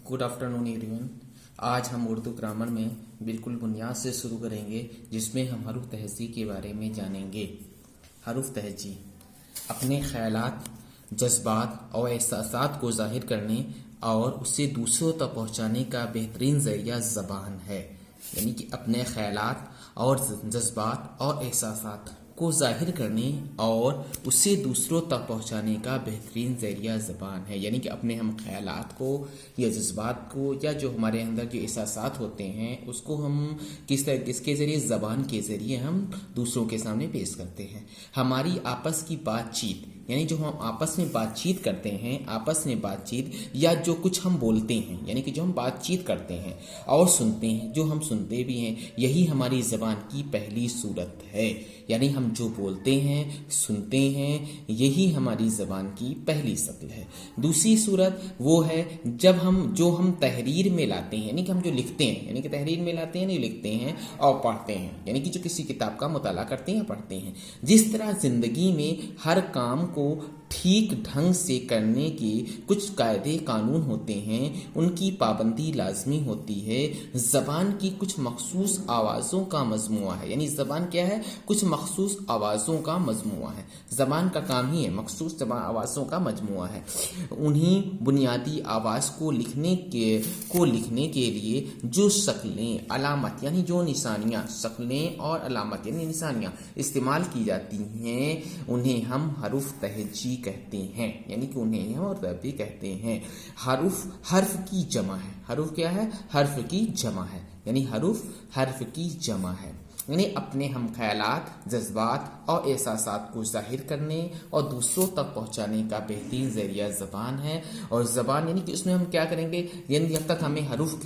Good afternoon everyone. आज हम Urdu grammar में बिल्कुल बुनियाद से शुरू करेंगे, जिसमें हम हरूफ तहज़ी के बारे में जानेंगे। हरूफ तहज़ी अपने ख़यालात, जज्बात और एहसासात को ज़ाहिर करने और उसे दूसरों तक पहुँचाने का बेहतरीन ज़रिया ज़बान है। यानी कि अपने ख़यालात और जज्बात और एहसासात को ज़ाहिर करने और उसे दूसरों तक पहुंचाने का बेहतरीन ज़रिया ज़बान है। यानी कि अपने हम ख़यालात को या जज्बात को या जो हमारे अंदर जो एहसासात होते हैं उसको हम किसके ज़रिए, ज़बान के ज़रिए हम दूसरों के सामने पेश करते हैं। हमारी आपस की बातचीत, यानी जो हम आपस में बातचीत करते हैं, आपस में बातचीत या जो कुछ हम बोलते हैं, यानी कि जो हम बातचीत करते हैं और सुनते हैं, जो हम सुनते भी हैं, यही हमारी ज़बान की पहली सूरत है। यानी हम जो बोलते हैं, सुनते हैं, यही हमारी ज़बान की पहली शक्ल है। दूसरी सूरत वो है जब हम तहरीर में लाते हैं, यानी कि हम जो लिखते हैं, यानी कि तहरीर में लाते हैं, नहीं लिखते हैं और पढ़ते हैं, यानी कि जो किसी किताब का मुताला करते हैं, पढ़ते हैं। जिस तरह ज़िंदगी में हर काम को ठीक ढंग से करने के कुछ कायदे कानून होते हैं, उनकी पाबंदी लाजमी होती है। ज़बान की कुछ मखसूस आवाज़ों का मजमुआ है। यानी ज़बान क्या है? कुछ मखसूस आवाज़ों का मजमुआ है। ज़बान का काम ही है मखसूस आवाज़ों का मजमुआ है। उन्हीं बुनियादी आवाज़ को लिखने के लिए जो शक्लें, अलामत यानी जो निशानियाँ, शक्लें और अलामत यानी निशानियाँ इस्तेमाल की जाती हैं, उन्हें हम हरूफ तहज़ी कहते हैं। यानी कि उन्हें हम और भी कहते हैं। हर्फ की जमा है। हरूफ क्या है? हर्फ की जमा है। यानी हरूफ हर्फ की जमा है। यानी अपने हम ख़यालात, जज्बात और एहसासात को ज़ाहिर करने और दूसरों तक पहुंचाने का बेहतरीन ज़रिया ज़बान है। और ज़बान यानी कि उसमें हम क्या करेंगे, यानी जब तक हमें हरूफ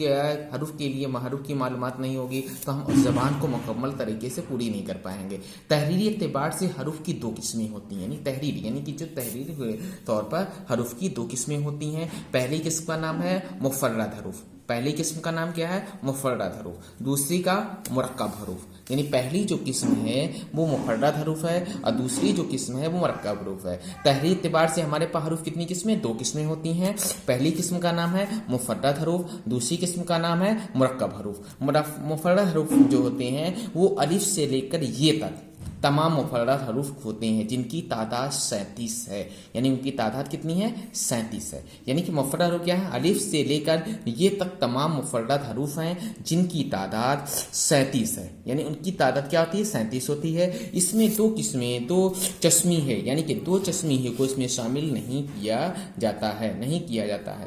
की मालूमात नहीं होगी तो हम ज़बान को मुकम्मल तरीके से पूरी नहीं कर पाएंगे। तहरीरी एतबार से हरूफ की दो किस्में होती हैं। यानी तहरीरी यानी कि जो तहरीरी के तौर पर हरूफ की दो किस्में होती हैं। पहली किस्म का नाम है मुफर्रद हरूफ। पहली किस्म का नाम क्या है? मुफर्रद हरूफ। दूसरी का मुरक्कब हरूफ। यानी पहली जो किस्म है वो मुफर्रद हरूफ है और दूसरी जो किस्म है वो मुरक्कब हरूफ है। तहरीरी एतबार से हमारे पास हरूफ कितनी किस्में? दो किस्में होती हैं। पहली किस्म का नाम है मुफर्रद हरूफ, दूसरी किस्म का नाम है मुरक्कब हरूफ। मुफर्रद हरूफ जो होते हैं वो अलिफ से लेकर ये तक तमाम मुफर्रद हरूफ होते हैं, जिनकी तादाद 37 है। यानी उनकी तादाद कितनी है? 37 है। यानी कि मुफर्रद हरूफ क्या है? अलिफ से लेकर ये तक तमाम मुफर्रद हरूफ हैं, जिनकी तादाद 37 है। यानी उनकी तादाद क्या होती है? 37 होती है। इसमें दो किस्में, दो चश्मी है, यानी कि दो चश्मी है को इसमें शामिल नहीं किया जाता है।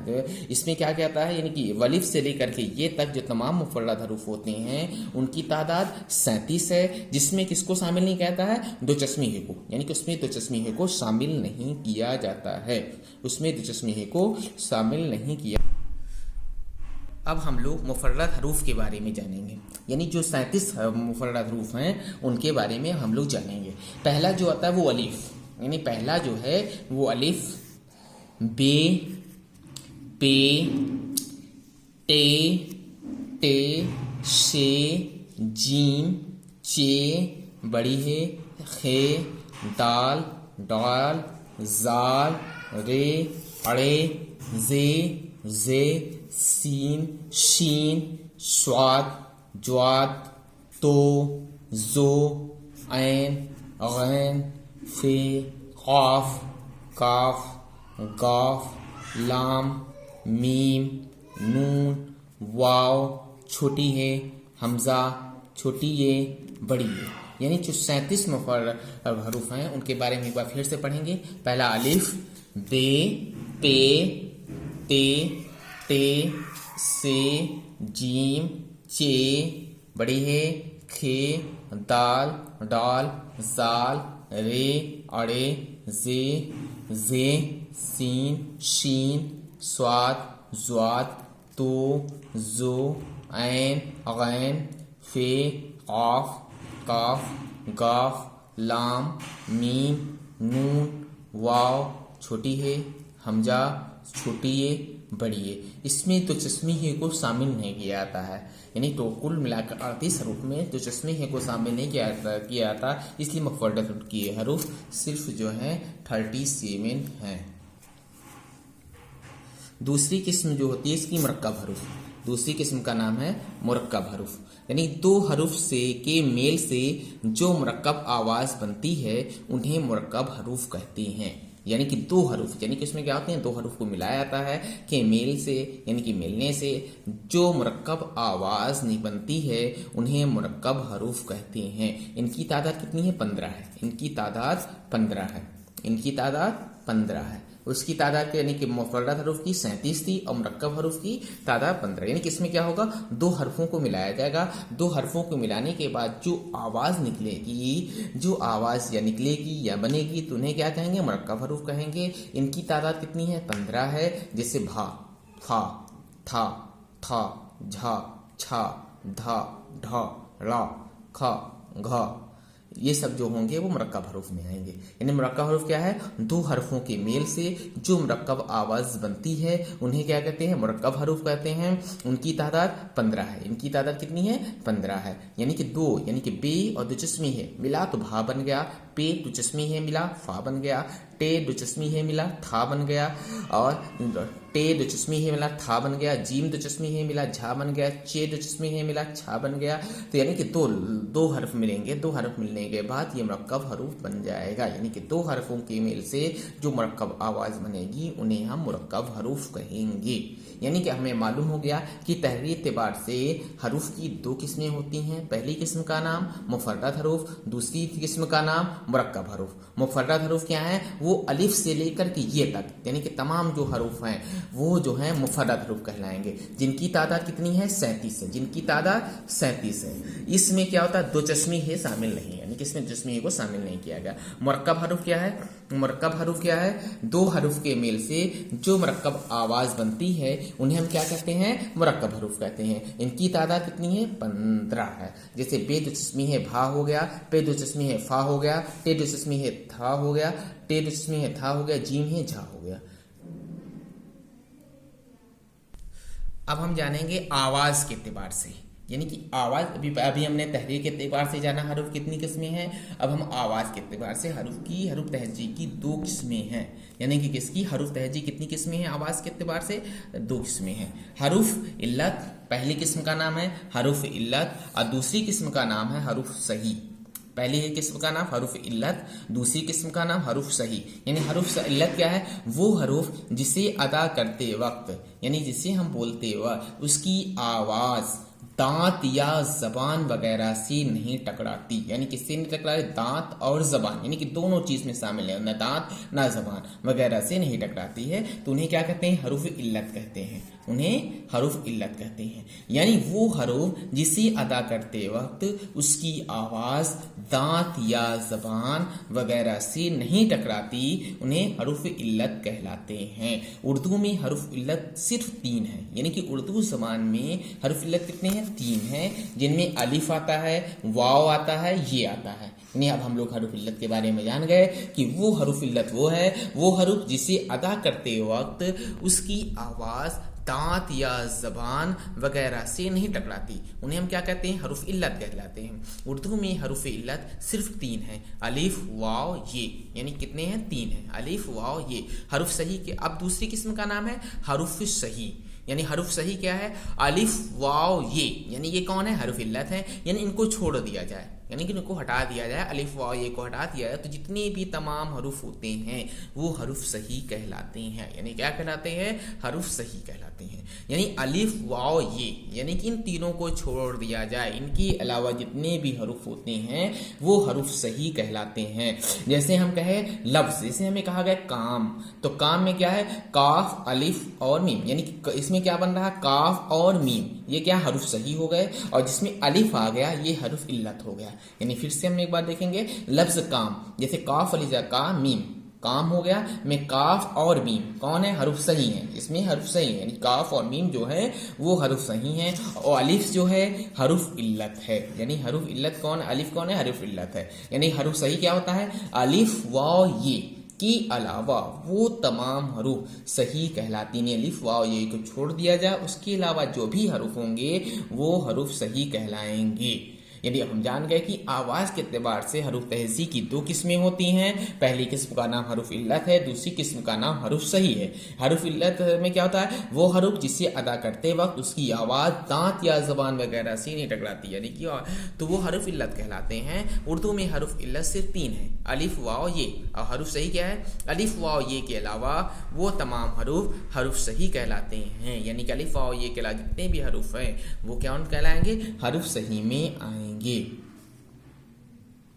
तो इसमें क्या कहता है? यानी कि अलिफ से लेकर के ये तक जो तमाम मुफर्रद हरूफ होते हैं उनकी तादाद 37 है, जिसमें किसको शामिल नहीं कहता है? दो चश्मी है को। यानी कि उसमें दो चश्मी है को शामिल नहीं किया जाता है। उसमें दो चश्मी है को शामिल नहीं किया। अब हम लोग मुफर्रद हरूफ के बारे में जानेंगे। यानी जो 37 मुफर्रद हरूफ हैं उनके बारे में हम लोग जानेंगे। पहला जो आता है वो अलिफ। यानी पहला जो है वो अलिफ, बे, पे, टे, टे, शे, जीम, चे, बड़ी है, खे, दाल, डाल, जाल, रे, अड़े, जे, सीन, शीन, स्वाद, ज्वाद, तो, जो, ऐन, गैन, फे, क़ाफ, काफ, गाफ, लाम, मीम, नून, वाव, छोटी है, हमजा, छोटी ये, बड़ी है। यानी जो 37 मुफर्रद हरूफ हैं उनके बारे में एक बार फिर से पढ़ेंगे। पहला अलिफ, बे, पे, ते, टे, से, जीम, चे, बड़ी है, खे, दाल, डाल, जाल, रे, अड़े, जे, सीन, शीन, स्वाद, ज्वाद, तो, जो, ऐन, गैन, फे, क़ाफ, काफ, गाफ, लाम, मीम, नून, वाव, छोटी है, हमजा, छोटी है, बड़ी है। इसमें तो चश्मी है को शामिल नहीं किया जाता है। यानी तो कुल मिलाकर 38 हरूफ में तो चश्मे है को शामिल नहीं किया जाता, इसलिए मुफर्रद की हरूफ सिर्फ जो है 37 हैं। दूसरी किस्म जो होती है इसकी मुरक्कब हरूफ, दूसरी किस्म का नाम है मुरक्कब हरूफ, यानी दो हरूफ से के मेल से जो मुरक्कब आवाज बनती है उन्हें मुरक्कब हरूफ कहते हैं। यानी कि दो हरूफ, यानी कि उसमें क्या होते हैं, दो हरूफ को मिलाया जाता है कि मेल से, यानी कि मिलने से जो मुरक्कब आवाज नहीं बनती है उन्हें मुरक्कब हरूफ कहते हैं। इनकी तादाद कितनी है? 15 है। इनकी तादाद 15 है। इनकी तादाद 15 है। उसकी तादाद यानी कि मुफर्रद हरूफ की 37 थी और मुरक्कब हरूफ की तादाद 15। यानी कि इसमें क्या होगा, दो हरफों को मिलाया जाएगा। दो हरफों को मिलाने के बाद जो आवाज निकलेगी, जो आवाज या निकलेगी या बनेगी तो उन्हें क्या कहेंगे? मुरक्कब हरूफ कहेंगे। इनकी तादाद कितनी है? 15 है। जैसे भा, फा, था, था, झा, छा, धा, ढा, ला, खा, घा, ये सब जो होंगे वो मुरक्कब हरूफ में आएंगे। यानी मुरक्कब हरूफ क्या है? दो हरफों के मेल से जो मुरक्कब आवाज बनती है उन्हें क्या कहते हैं? मुरक्कब हरूफ कहते हैं। उनकी तादाद 15 है। इनकी तादाद कितनी है? 15 है। यानी कि दो, यानी कि बे और दो चश्मी है मिला तो भा बन गया, पे दो चश्मी है मिला फा बन गया, टे दो चश्मी है मिला था बन गया, और टे दो चश्मी है मिला था बन गया, जीम दो चश्मी है मिला झा बन गया, चे दो चश्मी है मिला छा बन गया। तो यानी कि दो हरफ मिलेंगे, दो हरफ मिलने के बाद ये मुरक्कब हरूफ बन जाएगा। यानी कि दो हरफों के मेल से जो मुरक्कब आवाज बनेगी उन्हें हम मुरक्कब हरूफ कहेंगे। यानी कि हमें मालूम हो गया कि तहरीरी एतबार से हरूफ की दो किस्में होती हैं। पहली किस्म का नाम मुफर्रद हरूफ, दूसरी किस्म का नाम मुरक्कब हरूफ। मुफर्रद हरूफ क्या है? वो अलिफ से लेकर के ये तक, यानी कि तमाम जो हरूफ हैं वो जो है मुफर्रद हरूफ कहलाएंगे, जिनकी तादाद कितनी है? 37 है। जिनकी तादाद 37 है। इसमें क्या होता है? दो चश्मी है शामिल नहीं है, यानी कि इसमें चश्मी को शामिल नहीं किया गया। मुरक्कब हरूफ क्या है? मुरक्कब हरूफ क्या है? दो हरूफ के मेल से जो मुरक्कब आवाज बनती है उन्हें हम क्या कहते हैं? मुरक्कब हरूफ कहते हैं। इनकी तादाद कितनी है? 15 है। जैसे बे दो चश्मी है भा हो गया, पे दो चश्मी है फा हो गया, टे दो चश्मी है था हो गया, टे दो चश्मी है था हो गया, जीम है झा हो गया। अब हम जानेंगे आवाज के एतबार से, यानी कि आवाज अभी हमने तहरीर के एतबार से जाना हरूफ कितनी किस्में हैं। अब हम आवाज के एतबार से हरूफ तहजी की दो किस्में हैं। यानी कि किसकी? हरूफ तहजी कितनी किस्में हैं आवाज के एतबार से? दो किस्में हैं। हरूफ इल्लत पहली किस्म का नाम है हरूफ इल्लत, और दूसरी किस्म का नाम है हरूफ सही। पहली किस्म का नाम हरूफ इल्लत, दूसरी किस्म का नाम हरूफ सही। यानी हरूफ इल्लत क्या है? वो हरूफ जिसे अदा करते वक्त, यानी जिसे हम बोलते वक्त उसकी आवाज दांत या जबान वगैरह से नहीं टकराती। यानी किससे नहीं टकराती? दांत और जबान, यानी कि दोनों चीज में शामिल है, न दांत ना जबान वगैरह से नहीं टकराती है तो उन्हें क्या कहते हैं? हरूफ इल्लत कहते हैं। उन्हें हरूफ इल्लत कहते हैं। यानी वो हरूफ जिसे अदा करते वक्त उसकी आवाज दांत या जबान वगैरह से नहीं टकराती उन्हें हरूफ इल्लत कहलाते हैं। उर्दू में हरूफ इल्लत सिर्फ 3 है। यानी कि उर्दू जबान में हरूफ इल्लत कितने हैं? 3 हैं, जिनमें अलिफ आता है, वाव आता है, ये आता है। यानी अब हम लोग हरूफ इल्लत के बारे में जान गए कि वो हरूफ इल्लत वो है, वो हरूफ जिसे अदा करते वक्त उसकी आवाज दांत या जबान वगैरह से नहीं टकराती उन्हें हम क्या कहते हैं? हरूफ इल्लत कहलाते हैं। उर्दू में हरूफ इल्लत सिर्फ 3 है, अलिफ वाव ये। यानी कितने हैं? 3 हैं, अलिफ वाव ये। हरूफ सही के अब दूसरी किस्म का नाम है हरूफ सही। यानी हरूफ सही क्या है? अलिफ वाव ये। यानी ये कौन है? हरूफ इल्लत है। यानी इनको छोड़ दिया जाए, यानी कि इनको हटा दिया जाए, अलिफ वाव ये को हटा दिया जाए तो जितने भी तमाम हरूफ होते हैं वो हरूफ सही कहलाते हैं। यानी क्या कहलाते हैं? हरूफ सही कहलाते हैं। यानी अलिफ वाव ये, यानी कि इन तीनों को छोड़ दिया जाए, इनके अलावा जितने भी हरूफ होते हैं वो हरूफ सही कहलाते हैं। जैसे हम कहे लफ्ज, जैसे हमें कहा गया काम, तो काम में क्या है? काफ अलिफ और मीम। यानी कि इसमें क्या बन रहा? काफ और मीम, ये क्या? हरूफ सही हो गए। और जिसमें अलिफ आ गया ये हरूफ इल्लत हो गया। यानी फिर से हम एक बार देखेंगे, लफ्ज काम, जैसे काफ अलिजा का मीम, काम हो गया, में काफ और मीम कौन है? हरूफ सही है। इसमें हरूफ सही है, यानी काफ और मीम जो है वो हरूफ सही है, और अलिफ जो है हरूफ इल्लत है। यानी हरूफ इल्लत कौन है? अलिफ कौन है? हरूफ इल्लत है। यानी हरूफ सही क्या होता है? अलिफ वाव ये के अलावा वो तमाम हरूफ सही कहलाती हैं। अलिफ वाव ये को छोड़ दिया जाए, उसके अलावा जो भी हरूफ होंगे वो हरूफ सही कहलाएंगे। یعنی ہم جان گئے کہ آواز کے اعتبار سے حروف تہجی کی دو قسمیں ہوتی ہیں. پہلی قسم کا نام حروف علت ہے, دوسری قسم کا نام حروف صحیح ہے. حروف علت میں کیا ہوتا ہے؟ وہ حروف جسے ادا کرتے وقت اس کی آواز دانت یا زبان وغیرہ سے نہیں ٹکراتی, یعنی کہ تو وہ حروف علت کہلاتے ہیں. اردو میں حروف علت صرف 3 ہیں, الف واو یہ. اور حروف صحیح کیا ہے؟ الف واو یہ کے علاوہ وہ تمام حروف صحیح کہلاتے ہیں. یعنی کہ الف واو یہ کے علاوہ جتنے بھی حروف ہیں وہ کیا کہلائیں گے؟ حروف صحیح میں آئیں گے.